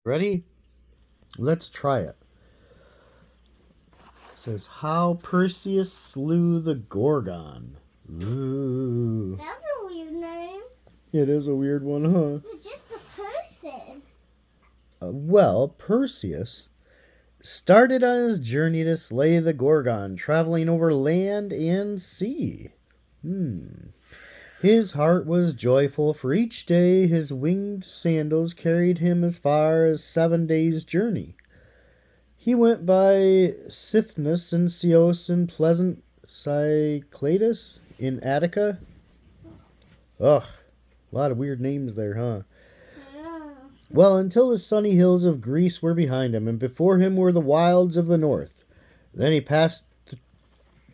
Ready? Let's try it. It says, how Perseus slew the gorgon. Ooh. That's a weird name. It is a weird one, huh? It's just a person. Well, Perseus started on his journey to slay the gorgon, traveling over land and sea. His heart was joyful, for each day his winged sandals carried him as far as 7 days' journey. He went by Sithnus and Ceos and pleasant Cycladus in Attica. Ugh, a lot of weird names there, huh? Yeah. Well, until the sunny hills of Greece were behind him, and before him were the wilds of the north. Then he passed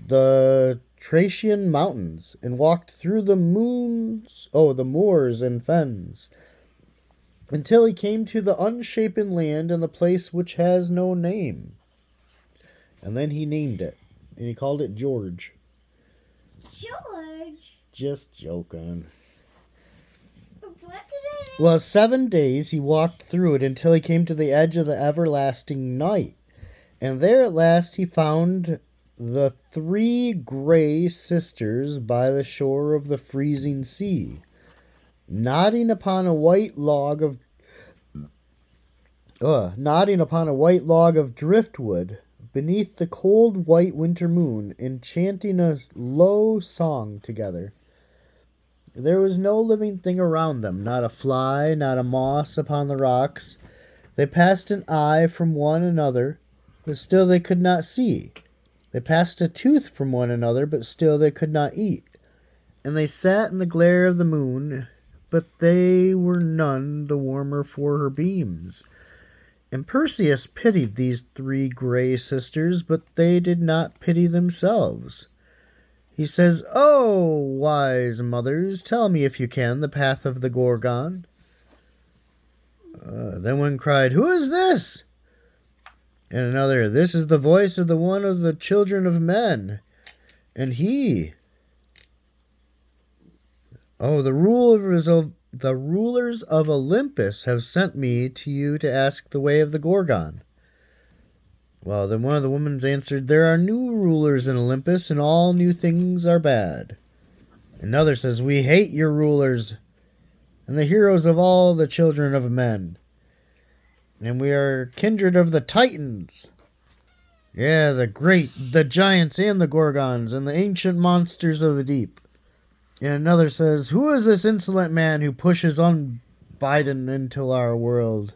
the Thracian mountains and walked through the moors and fens, until he came to the unshapen land and the place which has no name. And then he named it, and he called it George. George? Just joking. What did I name? Well, 7 days he walked through it until he came to the edge of the everlasting night. And there at last he found the 3 gray sisters by the shore of the freezing sea, nodding upon a white log of driftwood beneath the cold white winter moon, and chanting a low song together. There was no living thing around them, not a fly, not a moss upon the rocks. They passed an eye from one another, but still they could not see. They passed a tooth from one another, but still they could not eat. And they sat in the glare of the moon, but they were none the warmer for her beams. And Perseus pitied these 3 gray sisters, but they did not pity themselves. He says, "Oh, wise mothers, tell me if you can the path of the gorgon." Then one cried, "Who is this?" And another, "This is the voice of the one of the children of men." And he, "Oh, the rulers of Olympus have sent me to you to ask the way of the gorgon." Well, then one of the women answered, "There are new rulers in Olympus, and all new things are bad." Another says, "We hate your rulers and the heroes of all the children of men, and we are kindred of the Titans. Yeah, the giants and the gorgons and the ancient monsters of the deep." And another says, "Who is this insolent man who pushes unbidden into our world?"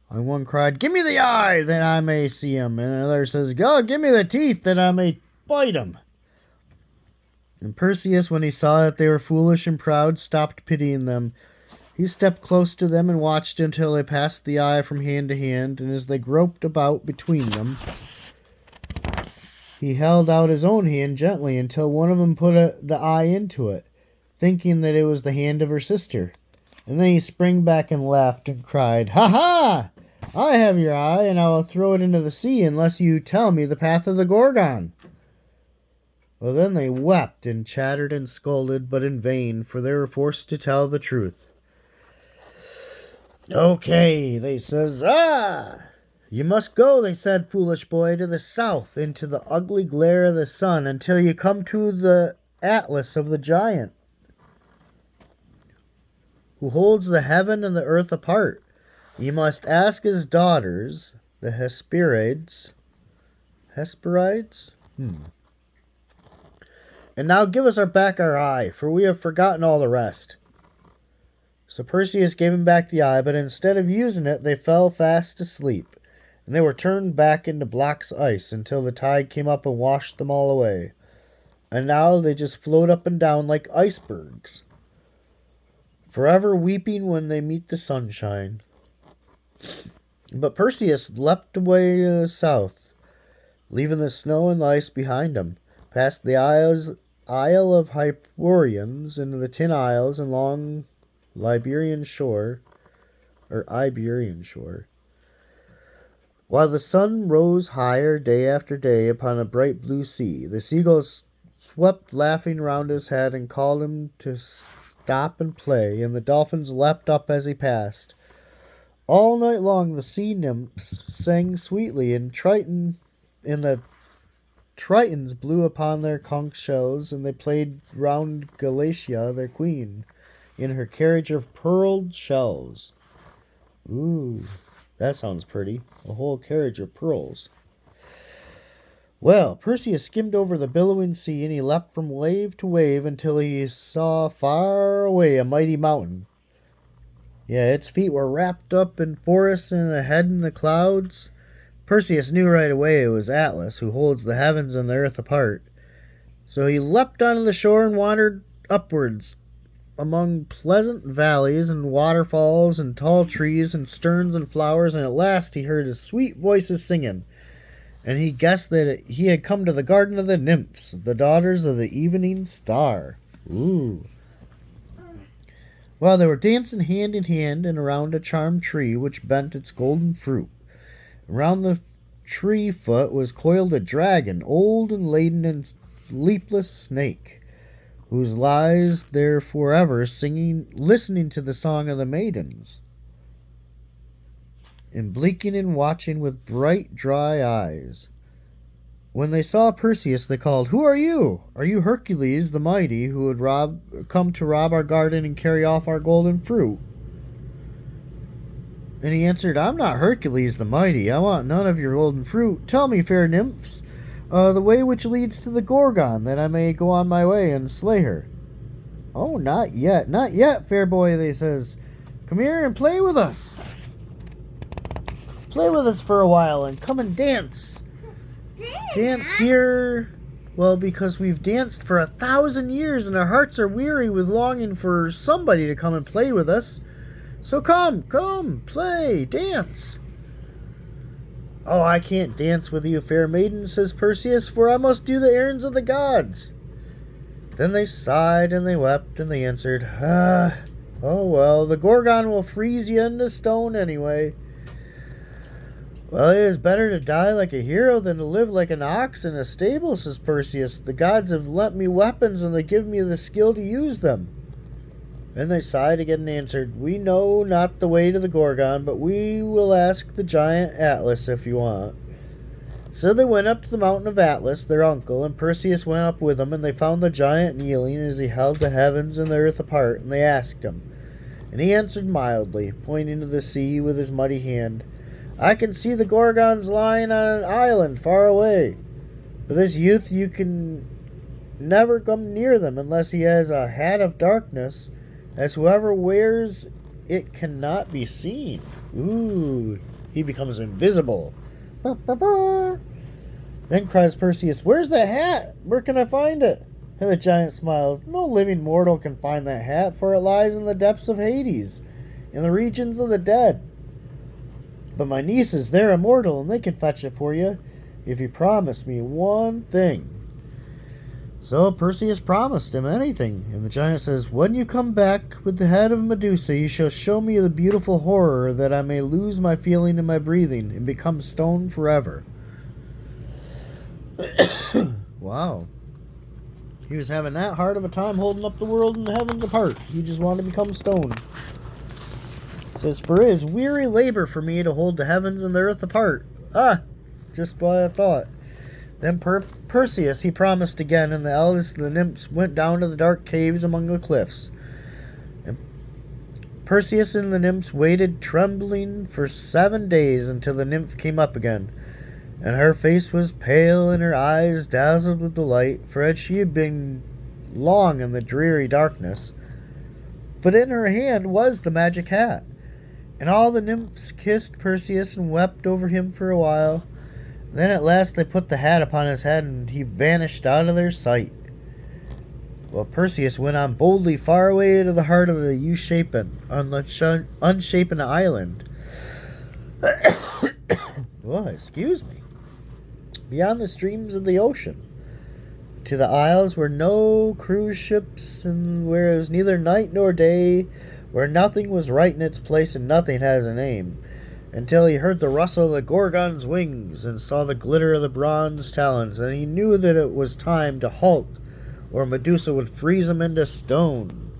And one cried, "Give me the eye that I may see him." And another says, "God, give me the teeth that I may bite him." And Perseus, when he saw that they were foolish and proud, stopped pitying them. He stepped close to them and watched until they passed the eye from hand to hand, and as they groped about between them, he held out his own hand gently until one of them put the eye into it, thinking that it was the hand of her sister. And then he sprang back and laughed and cried, "Ha ha! I have your eye, and I will throw it into the sea unless you tell me the path of the gorgon." Well, then they wept and chattered and scolded, but in vain, for they were forced to tell the truth. "Okay," they says. "You must go," they said, "foolish boy, to the south, into the ugly glare of the sun, until you come to the Atlas of the giant, who holds the heaven and the earth apart. You must ask his daughters, the Hesperides. Hesperides? And now give us back our eye, for we have forgotten all the rest." So Perseus gave him back the eye, but instead of using it, they fell fast asleep, and they were turned back into blocks of ice until the tide came up and washed them all away. And now they just float up and down like icebergs, forever weeping when they meet the sunshine. But Perseus leapt away south, leaving the snow and the ice behind him, past the Isle of Hyperions and the Tin Isles and long Iberian shore. While the sun rose higher day after day upon a bright blue sea, the seagulls swept laughing round his head and called him to stop and play, and the dolphins leapt up as he passed. All night long the sea nymphs sang sweetly, and the Tritons blew upon their conch shells, and they played round Galatea, their queen, in her carriage of pearled shells. Ooh, that sounds pretty. A whole carriage of pearls. Well, Perseus skimmed over the billowing sea, and he leapt from wave to wave until he saw far away a mighty mountain. Yeah, its feet were wrapped up in forests and a head in the clouds. Perseus knew right away it was Atlas, who holds the heavens and the earth apart. So he leapt onto the shore and wandered upwards among pleasant valleys and waterfalls and tall trees and sterns and flowers, and at last he heard his sweet voices singing, and he guessed that he had come to the garden of the nymphs, the daughters of the evening star. Ooh. Well, they were dancing hand in hand and around a charmed tree which bent its golden fruit. Around the tree foot was coiled a dragon, old and laden and sleepless snake, whose lies there forever singing, listening to the song of the maidens, and blinking and watching with bright dry eyes. When they saw Perseus, they called, "Who are you? Are you Hercules the mighty, who would come to rob our garden and carry off our golden fruit?" And he answered, "I'm not Hercules the mighty. I want none of your golden fruit. Tell me, fair nymphs, the way which leads to the Gorgon, that I may go on my way and slay her." "Oh, not yet, fair boy," they says. "Come here and play with us. Play with us for a while and come and dance. Dance here. Well, because we've danced for 1,000 years and our hearts are weary with longing for somebody to come and play with us. So come, play, dance." "Oh, I can't dance with you, fair maiden," says Perseus, "for I must do the errands of the gods." Then they sighed and they wept and they answered, "Oh well, the Gorgon will freeze you into stone anyway." "Well, it is better to die like a hero than to live like an ox in a stable," says Perseus. "The gods have lent me weapons and they give me the skill to use them." Then they sighed again and answered, "We know not the way to the Gorgon, but we will ask the giant Atlas if you want." So they went up to the mountain of Atlas, their uncle, and Perseus went up with them, and they found the giant kneeling as he held the heavens and the earth apart, and they asked him. And he answered mildly, pointing to the sea with his muddy hand, "I can see the Gorgons lying on an island far away. For this youth you can never come near them unless he has a hat of darkness, as whoever wears it cannot be seen." Ooh, he becomes invisible. Ba, ba, ba. Then cries Perseus, "Where's the hat? Where can I find it?" And the giant smiles, "No living mortal can find that hat, for it lies in the depths of Hades, in the regions of the dead. But my nieces, they're immortal, and they can fetch it for you, if you promise me one thing." So Perseus promised him anything, and the giant says, "When you come back with the head of Medusa, you shall show me the beautiful horror, that I may lose my feeling and my breathing, and become stone forever." Wow. He was having that hard of a time holding up the world and the heavens apart. He just wanted to become stone. It says, "For it is weary labor for me to hold the heavens and the earth apart." Just what I thought. Then Perseus, he promised again, and the eldest of the nymphs went down to the dark caves among the cliffs. And Perseus and the nymphs waited trembling for 7 days until the nymph came up again. And her face was pale and her eyes dazzled with delight, for had she been long in the dreary darkness. But in her hand was the magic hat. And all the nymphs kissed Perseus and wept over him for a while. Then at last they put the hat upon his head, and he vanished out of their sight. Well, Perseus went on boldly far away to the heart of the unshapen island. Oh, excuse me. Beyond the streams of the ocean, to the isles where no cruise ships, and where is neither night nor day, where nothing was right in its place and nothing has a name, until he heard the rustle of the Gorgon's wings and saw the glitter of the bronze talons, and he knew that it was time to halt, or Medusa would freeze him into stone.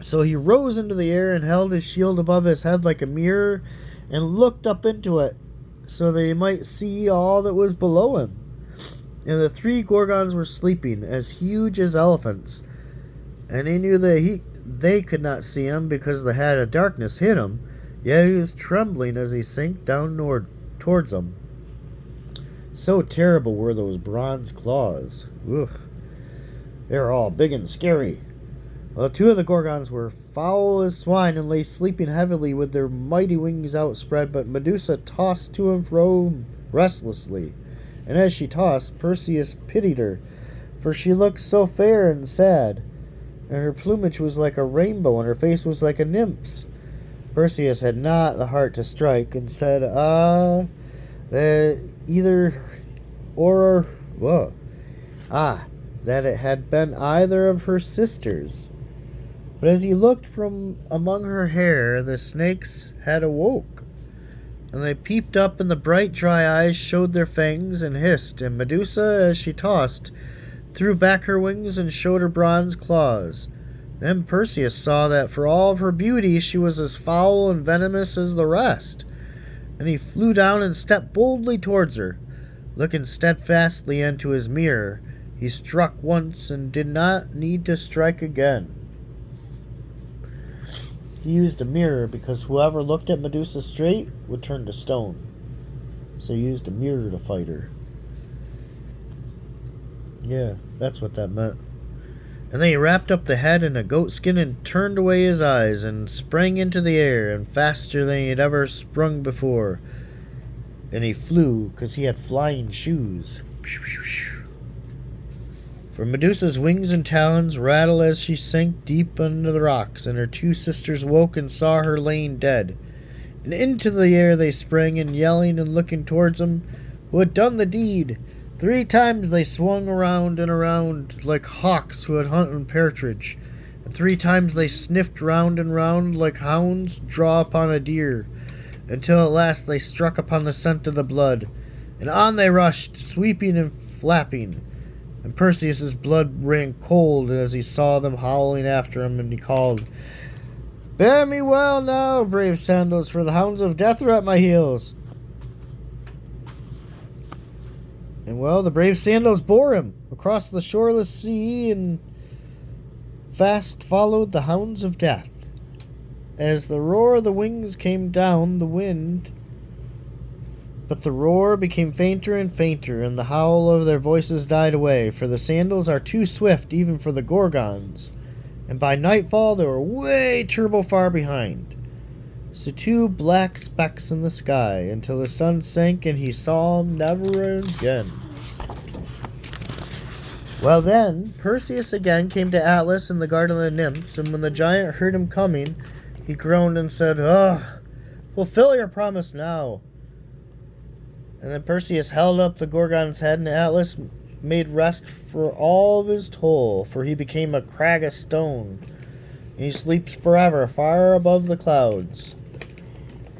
So he rose into the air and held his shield above his head like a mirror and looked up into it so that he might see all that was below him. And the 3 Gorgons were sleeping, as huge as elephants. And he knew that they could not see him because the hat of darkness hid him, yet he was trembling as he sank down towards them. So terrible were those bronze claws. Ugh. They were all big and scary. Well, 2 of the Gorgons were foul as swine and lay sleeping heavily with their mighty wings outspread, but Medusa tossed to and fro restlessly. And as she tossed, Perseus pitied her, for she looked so fair and sad, and her plumage was like a rainbow, and her face was like a nymph's. Perseus had not the heart to strike, and said, that it had been either of her sisters. But as he looked from among her hair, the snakes had awoke, and they peeped up, and the bright dry eyes showed their fangs and hissed, and Medusa, as she tossed, threw back her wings and showed her bronze claws. Then Perseus saw that for all of her beauty she was as foul and venomous as the rest, and he flew down and stepped boldly towards her. Looking steadfastly into his mirror, he struck once and did not need to strike again. He used a mirror because whoever looked at Medusa straight would turn to stone. So he used a mirror to fight her. Yeah, that's what that meant. And then he wrapped up the head in a goat skin and turned away his eyes and sprang into the air, and faster than he had ever sprung before. And he flew because he had flying shoes. For Medusa's wings and talons rattled as she sank deep under the rocks, and her 2 sisters woke and saw her laying dead. And into the air they sprang, and yelling and looking towards him who had done the deed. 3 times they swung around and around like hawks who had hunted partridge, and 3 times they sniffed round and round like hounds draw upon a deer, until at last they struck upon the scent of the blood, and on they rushed, sweeping and flapping. And Perseus's blood ran cold as he saw them howling after him, and he called, "Bear me well now, brave sandals, for the hounds of death are at my heels." And well, the brave sandals bore him across the shoreless sea, and fast followed the hounds of death. As the roar of the wings came down the wind, but the roar became fainter and fainter, and the howl of their voices died away, for the sandals are too swift even for the Gorgons, and by nightfall they were way turbo far behind. So 2 black specks in the sky, until the sun sank and he saw them never again. Well then, Perseus again came to Atlas in the garden of the nymphs, and when the giant heard him coming, he groaned and said, fulfill your promise now." And then Perseus held up the Gorgon's head, and Atlas made rest for all of his toil, for he became a crag of stone, and he sleeps forever far above the clouds.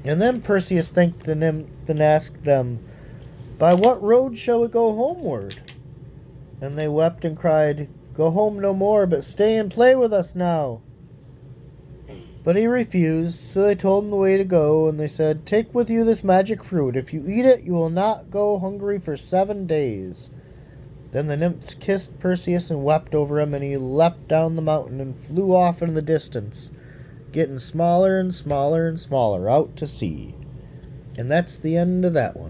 And then Perseus thanked the nymph and asked them, "By what road shall we go homeward?" And they wept and cried, "Go home no more, but stay and play with us now." But he refused, so they told him the way to go, and they said, "Take with you this magic fruit. If you eat it, you will not go hungry for 7 days." Then the nymphs kissed Perseus and wept over him, and he leapt down the mountain and flew off into the distance, getting smaller and smaller and smaller out to sea. And that's the end of that one.